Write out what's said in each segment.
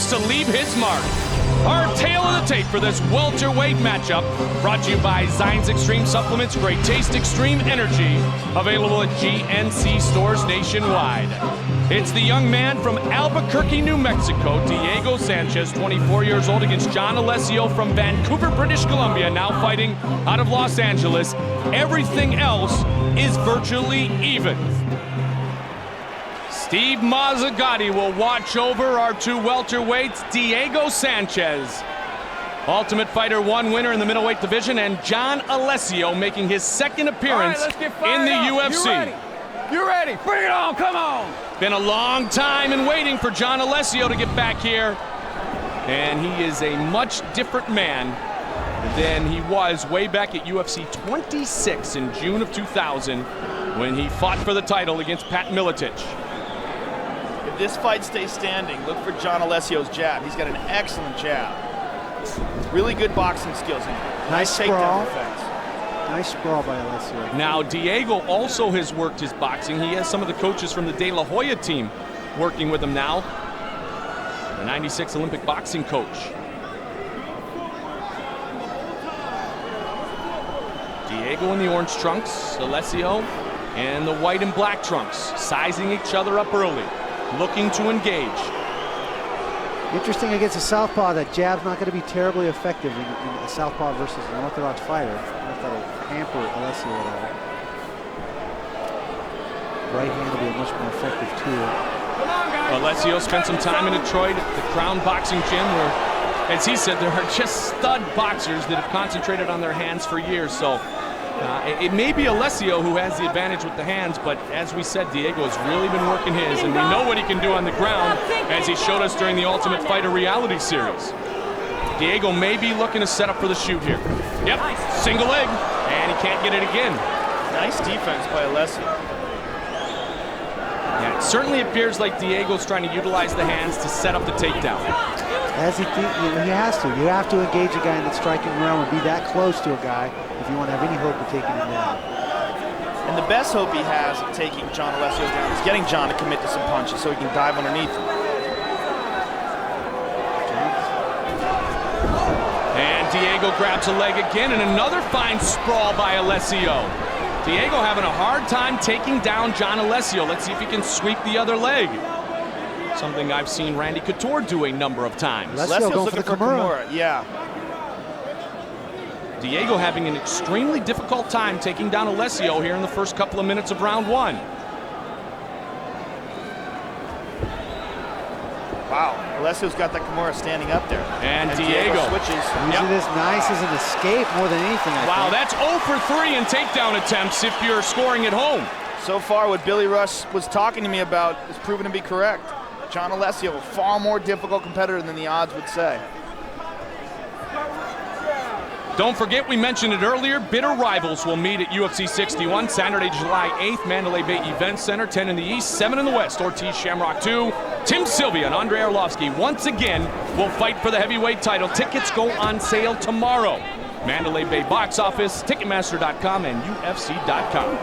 continues to leave his mark. Our tale of the tape for this welterweight matchup, brought to you by Zines Extreme Supplements, Great Taste Extreme Energy, available at GNC stores nationwide. It's the young man from Albuquerque, New Mexico, Diego Sanchez, 24 years old, against John Alessio from Vancouver, British Columbia, now fighting out of Los Angeles. Everything else is virtually even. Steve Mazzagatti will watch over our two welterweights, Diego Sanchez, Ultimate Fighter 1 winner in the middleweight division, and John Alessio making his second appearance in the UFC. You ready? Bring it on, come on! Been a long time in waiting for John Alessio to get back here, and he is a much different man than he was way back at UFC 26 in June of 2000 when he fought for the title against Pat Miletich. If this fight stays standing, look for John Alessio's jab. He's got an excellent jab. Really good boxing skills. Nice takedown defense. Nice sprawl by Alessio. Now, Diego also has worked his boxing. He has some of the coaches from the De La Hoya team working with him now. The 96 Olympic boxing coach. Diego in the orange trunks, Alessio in the white and black trunks, sizing each other up early, looking to engage. Interesting against a southpaw, that jab's not going to be terribly effective in a southpaw versus an orthodox fighter. I don't know if that'll hamper Alessio at all. Right hand will be a much more effective tool. Alessio spent some time in Detroit at the Crown Boxing Gym where, as he said, there are just stud boxers that have concentrated on their hands for years. So it may be Alessio who has the advantage with the hands, but as we said, Diego has really been working his, and we know what he can do on the ground, as he showed us during the Ultimate Fighter reality series. Diego may be looking to set up for the shoot here. Yep, single leg, and he can't get it again. Nice defense by Alessio. Yeah, it certainly appears like Diego's trying to utilize the hands to set up the takedown. As he has to. You have to engage a guy in the striking realm and be that close to a guy if you want to have any hope of taking him down. And the best hope he has of taking John Alessio down is getting John to commit to some punches so he can dive underneath him. And Diego grabs a leg again, and another fine sprawl by Alessio. Diego having a hard time taking down John Alessio. Let's see if he can sweep the other leg. Something I've seen Randy Couture do a number of times. Alessio's looking for Kimura. Yeah. Diego having an extremely difficult time taking down Alessio here in the first couple of minutes of round one. Wow, Alessio's got that Kimura standing up there. And Diego switches. Using this nice as an escape more than anything, I think. That's 0 for 3 in takedown attempts if you're scoring at home. So far, what Billy Rush was talking to me about is proven to be correct. John Alessio, a far more difficult competitor than the odds would say. Don't forget, we mentioned it earlier, bitter rivals will meet at UFC 61, Saturday, July 8th, Mandalay Bay Event Center, 10 in the East, 7 in the West, Ortiz Shamrock 2. Tim Sylvia and Andrei Arlovsky once again will fight for the heavyweight title. Tickets go on sale tomorrow. Mandalay Bay box office, Ticketmaster.com, and UFC.com.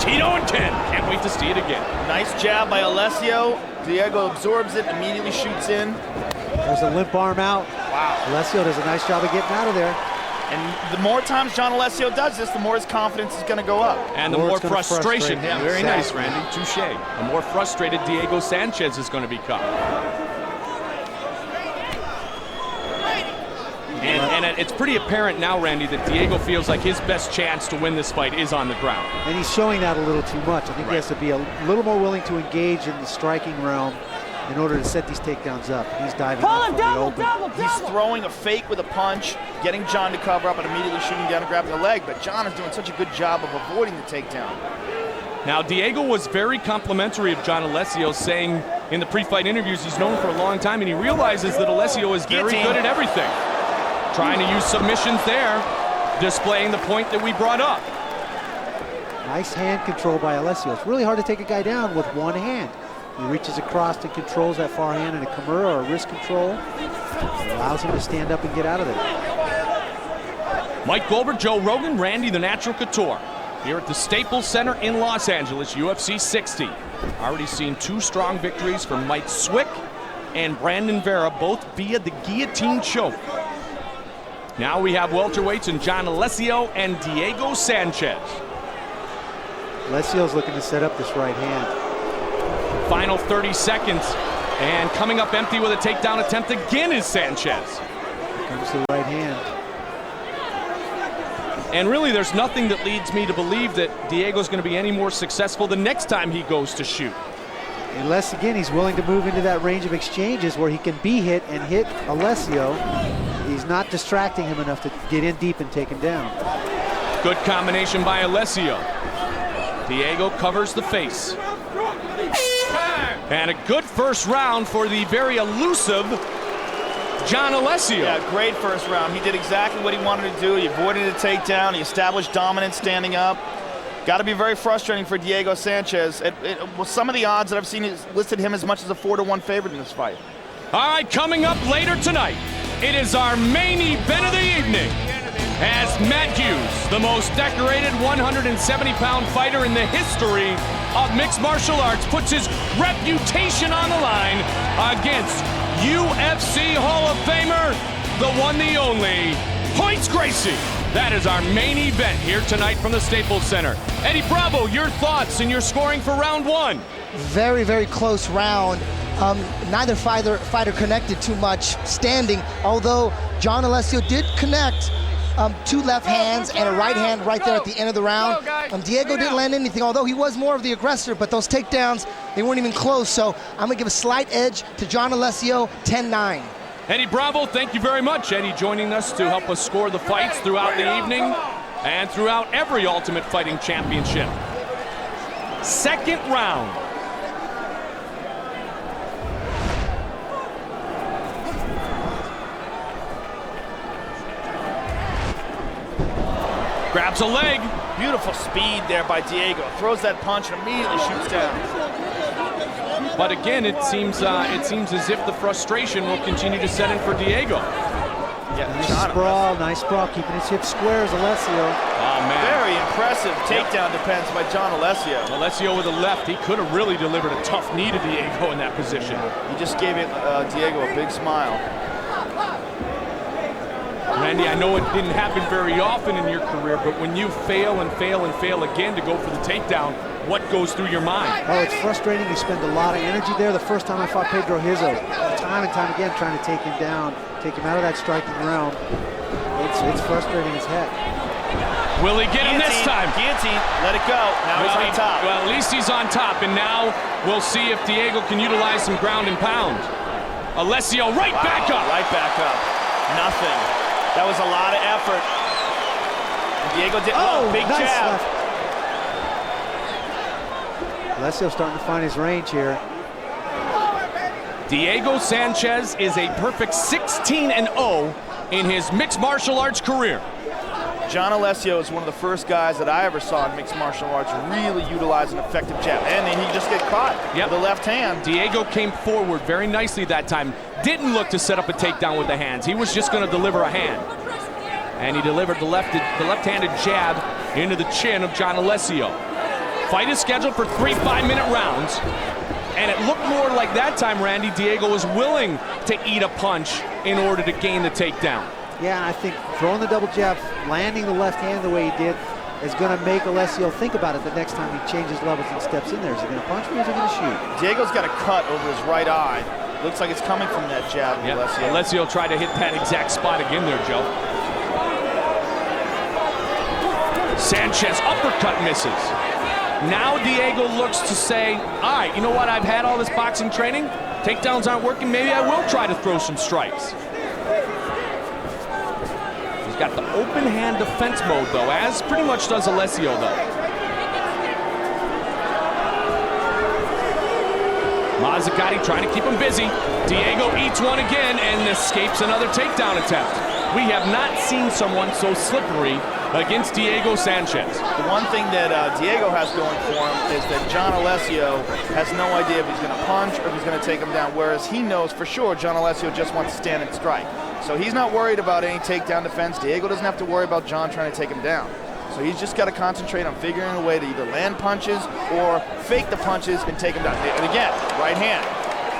Tito and Ken, can't wait to see it again. Nice jab by Alessio. Diego absorbs it, immediately shoots in. There's a limp arm out. Wow. Alessio does a nice job of getting out of there. And the more times John Alessio does this, the more his confidence is going to go up. And the more frustration. Yeah, very exactly. nice, Randy. Touche. The more frustrated Diego Sanchez is going to become. And it's pretty apparent now, Randy, that Diego feels like his best chance to win this fight is on the ground. And he's showing that a little too much. I think he has to be a little more willing to engage in the striking realm in order to set these takedowns up. He's diving up from the open. He's throwing a fake with a punch, getting John to cover up and immediately shooting down and grabbing the leg, but John is doing such a good job of avoiding the takedown. Now, Diego was very complimentary of John Alessio, saying in the pre-fight interviews he's known for a long time, and he realizes that Alessio is very good at everything. Trying to use submissions there, displaying the point that we brought up. Nice hand control by Alessio. It's really hard to take a guy down with one hand. He reaches across and controls that far hand in a Kimura or a wrist control. It allows him to stand up and get out of there. Mike Goldberg, Joe Rogan, Randy the Natural Couture here at the Staples Center in Los Angeles, UFC 60. Already seen 2 strong victories from Mike Swick and Brandon Vera, both via the guillotine choke. Now we have welterweights in John Alessio and Diego Sanchez. Alessio's looking to set up this right hand. Final 30 seconds, and coming up empty with a takedown attempt again is Sanchez. Here comes the right hand. And really, there's nothing that leads me to believe that Diego's going to be any more successful the next time he goes to shoot. Unless, again, he's willing to move into that range of exchanges where he can be hit and hit Alessio. He's not distracting him enough to get in deep and take him down. Good combination by Alessio. Diego covers the face. And a good first round for the very elusive John Alessio. Yeah, great first round. He did exactly what he wanted to do. He avoided a takedown. He established dominance standing up. Got to be very frustrating for Diego Sanchez. Well, some of the odds that I've seen is listed him as much as a 4-1 favorite in this fight. All right, coming up later tonight, it is our main event of the evening, as Matt Hughes, the most decorated 170-pound fighter in the history of mixed martial arts, puts his reputation on the line against UFC Hall of Famer, the one, the only, Hoyts Gracie. That is our main event here tonight from the Staples Center. Eddie Bravo, your thoughts and your scoring for round one. Very, very close round. Neither fighter connected too much standing, although John Alessio did connect two left hands and a right hand right there at the end of the round. Diego didn't land anything, although he was more of the aggressor, but those takedowns, they weren't even close, so I'm gonna give a slight edge to John Alessio, 10-9. Eddie Bravo, thank you very much. Eddie joining us to help us score the fights throughout the evening and throughout every Ultimate Fighting Championship. Second round. Grabs a leg. Beautiful speed there by Diego. Throws that punch and immediately shoots down. But again, it seems as if the frustration will continue to set in for Diego. Yeah, Nice sprawl, keeping his hips square as Alessio. Oh, man. Very impressive takedown defense by John Alessio. Alessio with a left, he could have really delivered a tough knee to Diego in that position. He just gave Diego a big smile. Randy, I know it didn't happen very often in your career, but when you fail and fail and fail again to go for the takedown, what goes through your mind? Oh, it's frustrating. You spend a lot of energy there. The first time I fought Pedro Hizzo, time and time again trying to take him down, take him out of that striking realm. It's frustrating as heck. Will he get him this time? Guillotine, let it go. Now he's on top. Well, at least he's on top, and now we'll see if Diego can utilize some ground and pound. Alessio right back up. Right back up. Nothing. That was a lot of effort. Diego did big nice jab. left. Alessio starting to find his range here. Diego Sanchez is a perfect 16-0 in his mixed martial arts career. John Alessio is one of the first guys that I ever saw in mixed martial arts really utilize an effective jab. And then he just get caught with the left hand. Diego came forward very nicely that time. Didn't look to set up a takedown with the hands. He was just going to deliver a hand. And he delivered the left-handed jab into the chin of John Alessio. Fight is scheduled for 3 5-minute rounds. And it looked more like that time, Randy, Diego was willing to eat a punch in order to gain the takedown. Yeah, I think throwing the double jab, landing the left hand the way he did, is going to make Alessio think about it the next time he changes levels and steps in there. Is he going to punch me or is he going to shoot? Diego's got a cut over his right eye. Looks like it's coming from that jab of Alessio. Alessio tried to hit that exact spot again there, Joe. Sanchez uppercut misses. Now Diego looks to say, all right, you know what? I've had all this boxing training. Takedowns aren't working. Maybe I will try to throw some strikes. He's got the open hand defense mode, though, as pretty much does Alessio, though. Mazzagatti trying to keep him busy. Diego eats one again and escapes another takedown attempt. We have not seen someone so slippery against Diego Sanchez. The one thing that Diego has going for him is that John Alessio has no idea if he's going to punch or if he's going to take him down, whereas he knows for sure John Alessio just wants to stand and strike. So he's not worried about any takedown defense. Diego doesn't have to worry about John trying to take him down. So he's just got to concentrate on figuring a way to either land punches or fake the punches and take him down. And again, right hand.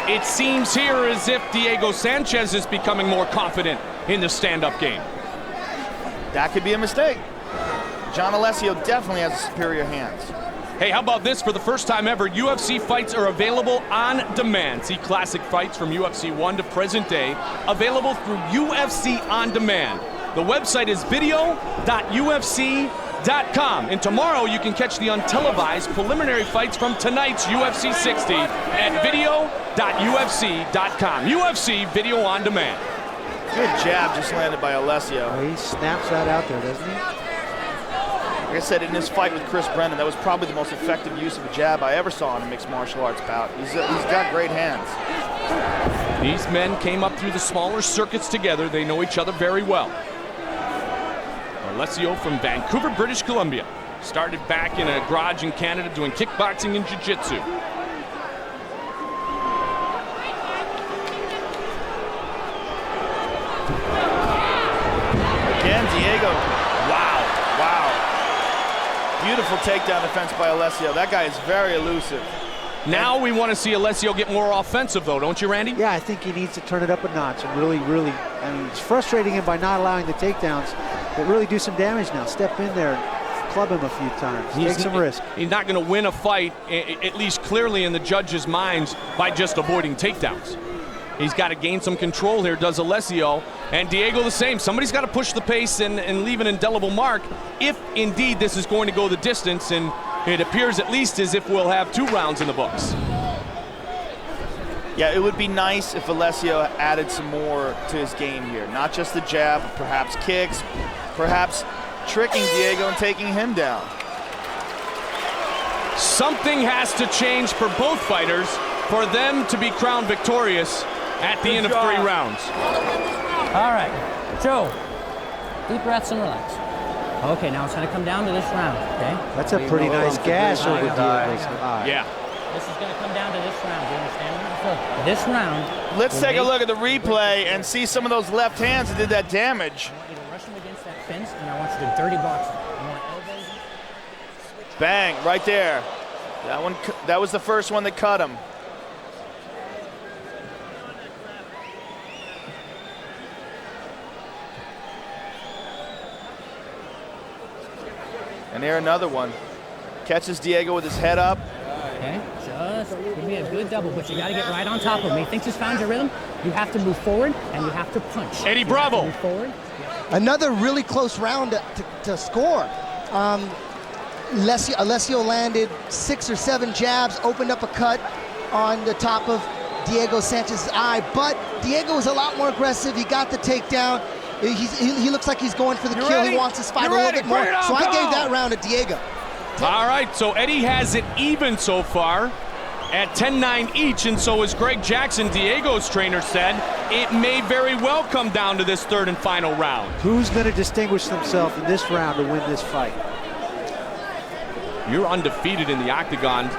It seems here as if Diego Sanchez is becoming more confident in the stand-up game. That could be a mistake. John Alessio definitely has superior hands. Hey, how about this? For the first time ever, UFC fights are available on demand. See classic fights from UFC 1 to present day, available through UFC On Demand. The website is video.ufc.com. And tomorrow you can catch the untelevised preliminary fights from tonight's UFC 60 at video.ufc.com. UFC Video On Demand. Good jab just landed by Alessio. Oh, he snaps that out there, doesn't he? Like I said, in his fight with Chris Brennan, that was probably the most effective use of a jab I ever saw in a mixed martial arts bout. He's got great hands. These men came up through the smaller circuits together. They know each other very well. Alessio from Vancouver, British Columbia. Started back in a garage in Canada doing kickboxing and jiu-jitsu. Again, Diego. Wow. Beautiful takedown defense by Alessio. That guy is very elusive. Now we want to see Alessio get more offensive, though, don't you, Randy? Yeah, I think he needs to turn it up a notch and really, I mean, it's frustrating him by not allowing the takedowns, but really do some damage now. Step in there and club him a few times. Take some risk. He's not going to win a fight, at least clearly in the judges' minds, by just avoiding takedowns. He's got to gain some control here, does Alessio. And Diego the same. Somebody's got to push the pace and leave an indelible mark if indeed this is going to go the distance, and it appears at least as if we'll have 2 rounds in the books. Yeah, it would be nice if Alessio added some more to his game here. Not just the jab, but perhaps kicks, perhaps tricking Diego and taking him down. Something has to change for both fighters for them to be crowned victorious at the end of 3 rounds. All right, Joe, deep breaths and relax. Okay, now it's going to come down to this round, okay? That's a pretty nice gash over Diego's eye. Yeah. This is going to come down to this round. Do you understand what I'm saying? This round. Let's take a look at the replay and see some of those left hands that did that damage. I want you to rush him against that fence, and I want you to dirty box him. You want elbows? Bang, right there. That was the first one that cut him. And there another one. Catches Diego with his head up. Okay, just give me a good double, but you got to get right on top of him. He thinks he's found your rhythm. You have to move forward, and you have to punch. Eddie Bravo. Move forward. Another really close round to score. Alessio landed 6 or 7 jabs, opened up a cut on the top of Diego Sanchez's eye, but Diego was a lot more aggressive. He got the takedown. He looks like he's going for the kill. Ready? He wants this fight You're a little ready. bit more. Bring it on, So I come gave on. that round to Diego. All right, so Eddie has it even so far at 10-9 each, and so as Greg Jackson, Diego's trainer, said, it may very well come down to this 3rd and final round. Who's going to distinguish themselves in this round to win this fight? You're undefeated in the octagon,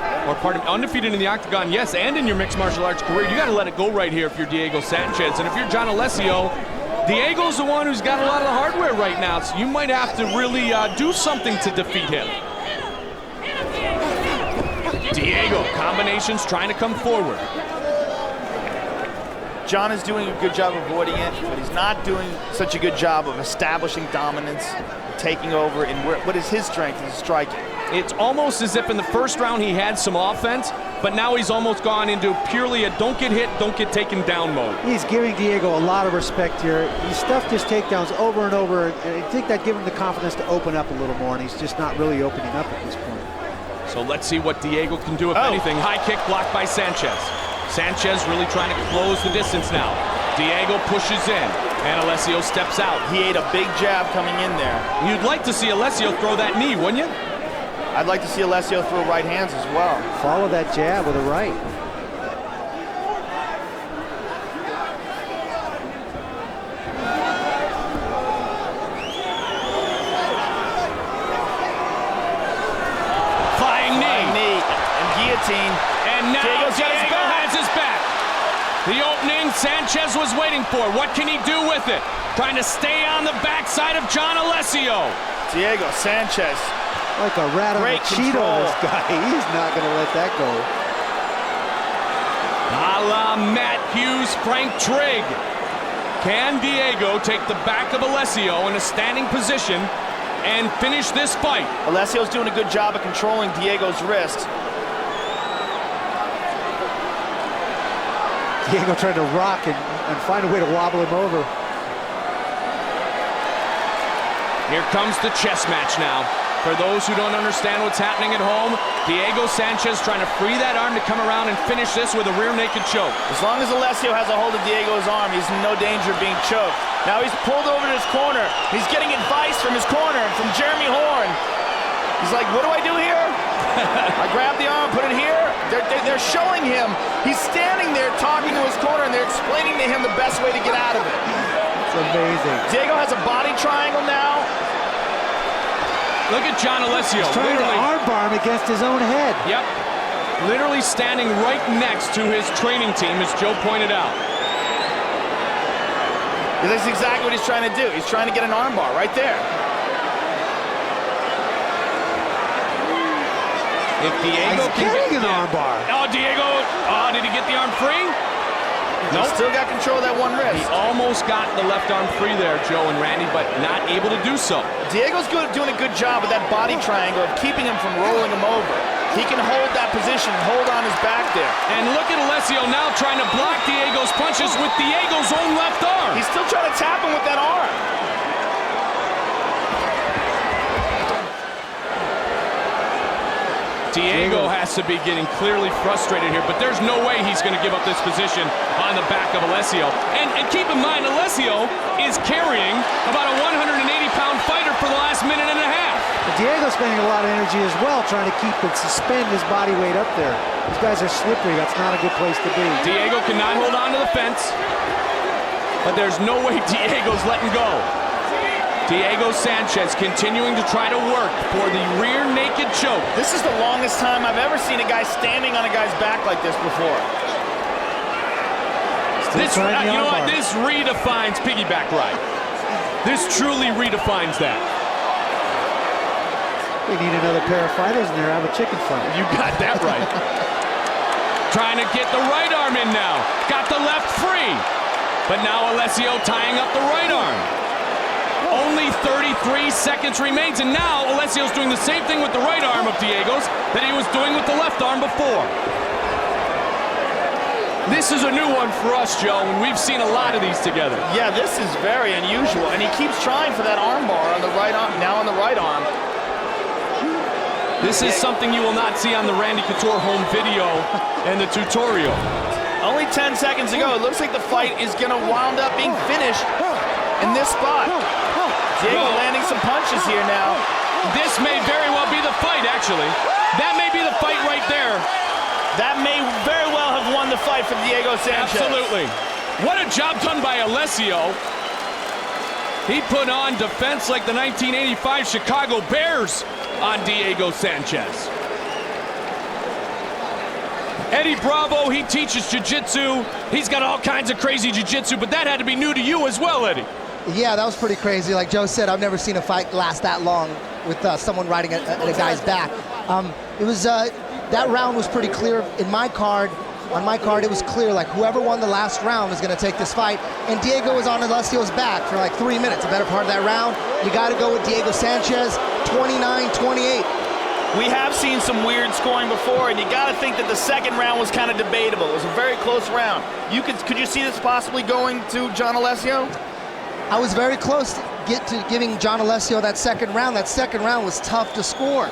undefeated in the octagon, yes, and in your mixed martial arts career. You got to let it go right here if you're Diego Sanchez. And if you're John Alessio, Diego's the one who's got a lot of the hardware right now, so you might have to really do something to defeat him. Diego, combinations trying to come forward. John is doing a good job avoiding it, but he's not doing such a good job of establishing dominance, taking over, and what is his strength is striking. It's almost as if in the first round he had some offense, but now he's almost gone into purely a don't get hit, don't get taken down mode. He's giving Diego a lot of respect here. He stuffed his takedowns over and over, and I think that gave him the confidence to open up a little more, and he's just not really opening up at this point. So let's see what Diego can do, if anything. High kick blocked by Sanchez. Sanchez really trying to close the distance now. Diego pushes in, and Alessio steps out. He ate a big jab coming in there. You'd like to see Alessio throw that knee, wouldn't you? I'd like to see Alessio throw right hands as well. Follow that jab with a right. Flying knee. And guillotine. And now Diego's got his Diego back. has his back. The opening Sanchez was waiting for. What can he do with it? Trying to stay on the backside of John Alessio. Diego Sanchez. Like a rat on a Great Cheeto, control. this guy. He's not going to let that go. A la Matt Hughes, Frank Trigg. Can Diego take the back of Alessio in a standing position and finish this fight? Alessio's doing a good job of controlling Diego's wrist. Diego trying to rock and find a way to wobble him over. Here comes the chess match now. For those who don't understand what's happening at home, Diego Sanchez trying to free that arm to come around and finish this with a rear naked choke. As long as Alessio has a hold of Diego's arm, he's in no danger of being choked. Now he's pulled over to his corner. He's getting advice from his corner, from Jeremy Horn. He's like, what do I do here? I grab the arm, put it here. They're showing him. He's standing there talking to his corner, and they're explaining to him the best way to get out of it. It's amazing. Diego has a body triangle now. Look at John Alessio. He's trying to armbar him against his own head. Yep. Literally standing right next to his training team, as Joe pointed out. That's exactly what he's trying to do. He's trying to get an armbar right there. If Diego He's getting an armbar. Oh, Diego. Oh, did he get the arm free? No, nope. Still got control of that one wrist. He almost got the left arm free there, Joe and Randy, but not able to do so. Diego's doing a good job with that body triangle of keeping him from rolling him over. He can hold that position, hold on his back there. And look at Alessio now trying to block Diego's punches with Diego's own left arm. He's still trying to tap him with that arm. Diego has to be getting clearly frustrated here, but there's no way he's going to give up this position on the back of Alessio. And keep in mind, Alessio is carrying about a 180-pound fighter for the last minute and a half. But Diego's spending a lot of energy as well, trying to keep and suspend his body weight up there. These guys are slippery. That's not a good place to be. Diego cannot hold on to the fence, but there's no way Diego's letting go. Diego Sanchez continuing to try to work for the rear naked choke. This is the longest time I've ever seen a guy standing on a guy's back like this before. This, you know what? This redefines piggyback ride. This truly redefines that. They need another pair of fighters in there to have a chicken fight. You got that right. Trying to get the right arm in now. Got the left free. But now Alessio tying up the right arm. Only 33 seconds remains, and now Alessio's doing the same thing with the right arm of Diego's that he was doing with the left arm before. This is a new one for us, Joe, and we've seen a lot of these together. Yeah, this is very unusual, and he keeps trying for that arm bar on the right arm, now on the right arm. This is something you will not see on the Randy Couture home video and the tutorial. Only 10 seconds ago, it looks like the fight is going to wound up being finished in this spot. Diego landing some punches here now. This may very well be the fight, actually. That may be the fight right there. That may very well have won the fight for Diego Sanchez. Absolutely. What a job done by Alessio. He put on defense like the 1985 Chicago Bears on Diego Sanchez. Eddie Bravo, he teaches jiu-jitsu. He's got all kinds of crazy jiu-jitsu, but that had to be new to you as well, Eddie. Yeah, that was pretty crazy. Like Joe said, I've never seen a fight last that long with someone riding at a guy's back. It was that round was pretty clear in my card. On my card, it was clear like whoever won the last round is going to take this fight. And Diego was on Alessio's back for like 3 minutes. The better part of that round, you got to go with Diego Sanchez, 29-28. We have seen some weird scoring before, and you got to think that the second round was kind of debatable. It was a very close round. Could you see this possibly going to John Alessio? I was very close to giving John Alessio that second round. That second round was tough to score.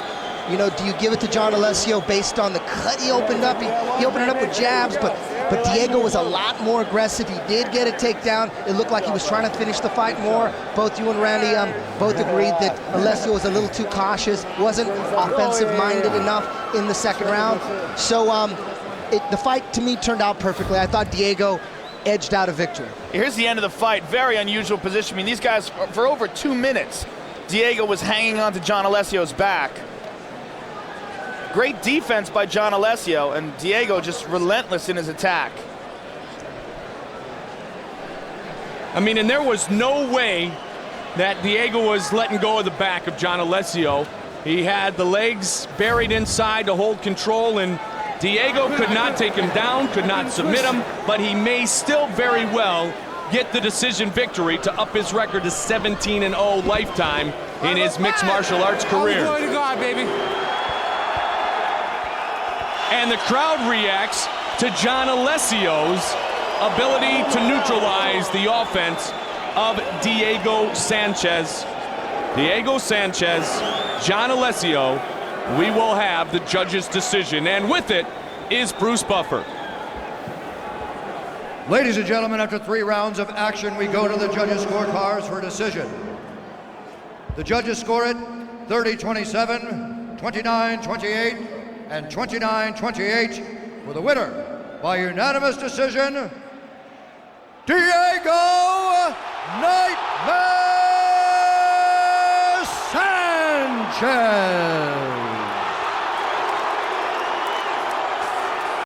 You know, do you give it to John Alessio based on the cut he opened up? He opened it up with jabs, but Diego was a lot more aggressive. He did get a takedown. It looked like he was trying to finish the fight more. Both you and Randy both agreed that Alessio was a little too cautious, wasn't offensive-minded enough in the second round. So the fight, to me, turned out perfectly. I thought Diego edged out a victory. Here's the end of the fight. Very unusual position. I mean, these guys, for over 2 minutes, Diego was hanging on to John Alessio's back. Great defense by John Alessio, and Diego just relentless in his attack. I mean, and there was no way that Diego was letting go of the back of John Alessio. He had the legs buried inside to hold control, and Diego could not take him down, could not submit him, but he may still very well get the decision victory to up his record to 17-0 lifetime in his mixed martial arts career. Going to God, baby. And the crowd reacts to John Alessio's ability to neutralize the offense of Diego Sanchez. Diego Sanchez, John Alessio, we will have the judge's decision, and with it is Bruce Buffer. Ladies and gentlemen, after 3 rounds of action, we go to the judges' scorecards for decision. The judges score it 30-27, 29-28, and 29-28 for the winner by unanimous decision, Diego Nightmare Sanchez.